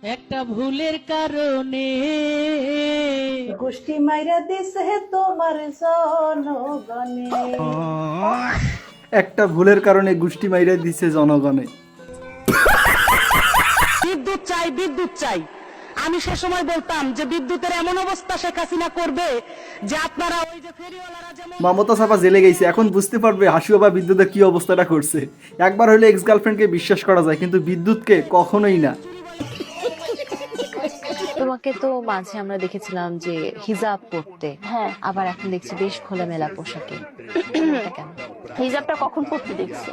একটা ভুলের কারণে গোষ্ঠী মাইরা দিছে তোমার জনগণে। একটা ভুলের কারণে গোষ্ঠী মাইরা দিছে জনগণে। বিদ্যুৎ চাই, বিদ্যুৎ চাই। আমি সে সময় বলতাম যে বিদ্যুতের এমন অবস্থা শেখ হাসিনা করবে যে আপনারা ওই যে ফেরিওয়ালারা যেমন মমতা সাফা জেলে গেছে, এখন বুঝতে পারবে হাসি বাবা বিদ্যুতের কি অবস্থাটা করছে। একবার হলে এক্স গার্লফ্রেন্ডকে বিশ্বাস করা যায়, কিন্তু বিদ্যুৎকে কখনোই না। তোমাকে তো মাঝে আমরা দেখেছিলাম যে হিজাব পরতে, হ্যাঁ, আবার এখন দেখছি বেশ খোলামেলা পোশাকে। এটা কেন? হিজাবটা কখন পড়তে দেখছো?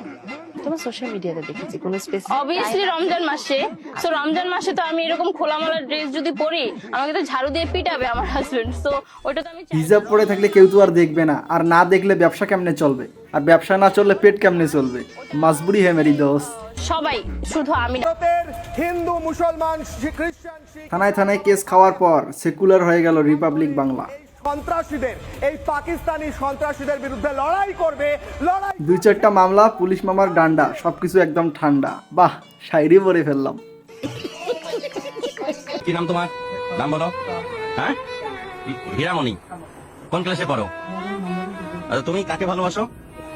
তোমার সোশ্যাল মিডিয়াতে দেখেছি কোনো স্পেসিফিক। অবভিয়াসলি রমজান মাসে। সো রমজান মাসে তো আমি এরকম খোলামেলা ড্রেস যদি পরি, আমাকে তো ঝাড়ু দিয়ে পিটাবে আমার হাজবেন্ড। সো ওইটা তো আমি হিজাব পরে থাকলে কেউ তো আর দেখবে না, আর না দেখলে ব্যবসা কেমনে চলবে, আর ব্যবসা না চললে পেট কেমনে চলবে। মাজবুরি হে মেরি দোস্ত। সবাই, শুধু আমি না। হিন্দু, মুসলমান, খ্রিস্টান, থানায় থানায় কেস খাওয়ার পর সেকুলার হয়ে গেল রিপাবলিক বাংলা। সন্ত্রাসীদের, এই পাকিস্তানি সন্ত্রাসীদের বিরুদ্ধে লড়াই করবে। লড়াই 2-4টা মামলা, পুলিশ মামার ডান্ডা, সবকিছু একদম ঠান্ডা। বাহ, শায়রি পড়ে ফেললাম। কি নাম তোমার? নাম বলো। হ্যাঁ, হীরামণি। কোন ক্লাসে পড়ো? আচ্ছা, তুমি কাকে ভালোবাসো?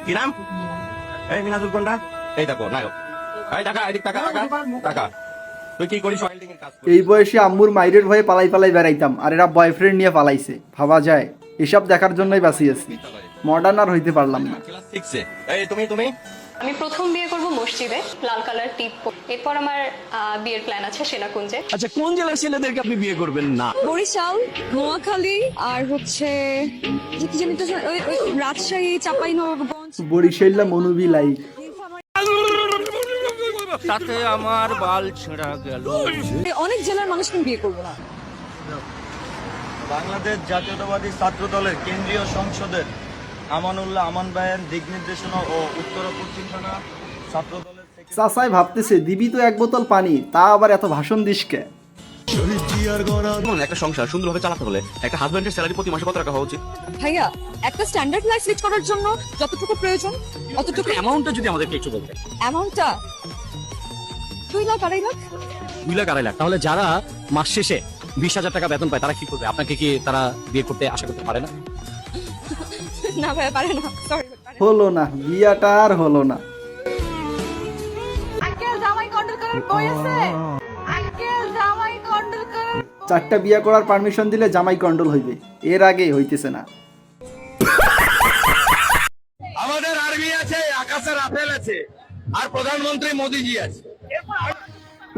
কি নাম? এই মিনাজুল কোনটা? এই দেখো নায়ক। এই টাকা, এদিক টাকা, টাকা। তুই কি করিস? ওয়েল্ডিং এর কাজ করিস। এই বয়সে আম্মুর মাইরের ভয়ে পালাই পালাই বেড়াইতাম, আর এরা বয়ফ্রেন্ড নিয়ে পালাইছে। ভাবা যায়, এসব দেখার জন্যই বাঁচিয়েছি। মডার্ন আর হইতে পারলাম না। ক্লাস 6 এ। এই তুমি আমি প্রথম বিয়ে করব মসজিদে, লাল কালার টিপ। এরপর আমার বিয়ের প্ল্যান আছে সেনাকুঞ্জে। আচ্ছা, কোন জেলার ছেলেদেরকে আপনি বিয়ে করবেন না? বরিশাল, নোয়াখালী, আর হচ্ছে কি জানি তো, রাজশাহী, চাঁপাইনবাবগঞ্জ। বরিশাল্লা মনুবি লাই। তাতে আমার বাল ছেঁড়া গেল। অনেক জেলার মানুষ আমি বিয়ে করব না। বাংলাদেশ জাতীয়তাবাদী ছাত্র দলের কেন্দ্রীয় সংসদের আমানুল্লাহ আমান ভাইয়ের দিক নির্দেশনা ও উত্তর ও পশ্চিম থানা ছাত্র দলের চাচাই ভাবতেছে দিবি তো 1 বোতল পানি, তা আবার এত ভাষণ দিস কে? একটা সংসার সুন্দরভাবে চালাতে হলে একটা হাজবেন্ডের স্যালারি প্রতি মাসে কত টাকা হওয়া উচিত? ভাইয়া, একটা স্ট্যান্ডার্ড লাইফ লিড করার জন্য যতটুকু প্রয়োজন অতটুকু। অ্যামাউন্টটা যদি আমাদেরকে একটু বলতে। অ্যামাউন্টটা 2 লাখ 2.5 লাখ। 2 লাখ 2.5 লাখ। তাহলে যারা মাস শেষে 20,000 টাকা বেতন পায় তারা কি করবে? আপনাকে কি তারা বিয়ে করতে আশা করতে পারে না? না ভাইয়া, পারে না। সরি, হলো না, বিয়াটা আর হলো না। আঙ্কেল জামাই কন্ট্রোল করার বই আছে। আঙ্কেল জামাই কন্ট্রোল করার। 4টা বিয়া করার পারমিশন দিলে জামাই কন্ট্রোল হইবে, এর আগে হইতেছে না। আমাদের আর্মি আছে, আকাশে রাফেল আছে, আর প্রধানমন্ত্রী মোদিজি আছে।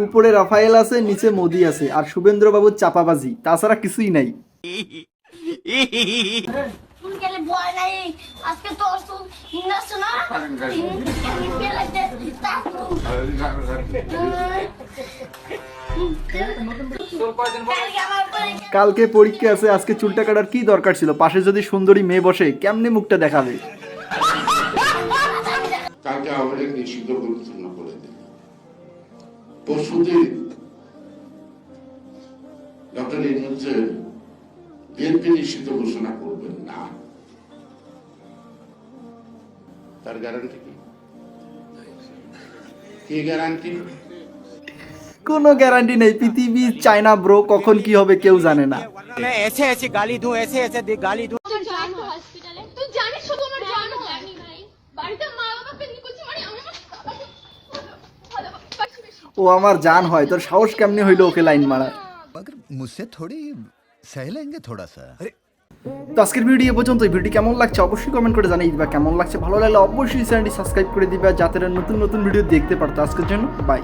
উপরে রাফায়েল আছে, নিচে মোদি আছে, আর শুভেন্দ্র বাবুর চাপাবাজি, তাছাড়া কিছুই নাই। কালকে পরীক্ষা আছে, আজকে চুলটা কাটার কি দরকার ছিল? পাশে যদি সুন্দরী মেয়ে বসে, কেমনে মুখটা দেখাবে? কালকে আমাদের নিষিদ্ধ ঘোষণা করে দিল। পরশুদিন ডক্টর ইউনূস বিএনপি নিষিদ্ধ ঘোষণা করবেন না, তার গ্যারান্টি কি? কি গ্যারান্টি? কোনো গ্যারান্টি নেই। পৃথিবী চায়না ব্রো, কখন কি হবে কেউ জানে না। এসে এসে গালি দু, এসে এসে গালি দু। হসপিটালে তুই জানিস শুধু আমার জান হয় ভাই। বাড়িতে মা বাবাকে নিয়ে করছি, মানে আমি ও আমার জান হয়, তোর সাহস কেমনে হইলো ওকে লাইন মারা? মুঝসে থোড়ি সহ লেঙ্গে থোড়া সা। তো আজকের ভিডিও পর্যন্ত। ভিডিও কেমন লাগছে অবশ্যই কমেন্ট করে জানিয়ে দিবা। কেমন লাগছে, ভালো লাগলে অবশ্যই চ্যানেলটি সাবস্ক্রাইব করে দিবা, যাতে নতুন নতুন ভিডিও দেখতে পারতো। আজকের জন্য বাই।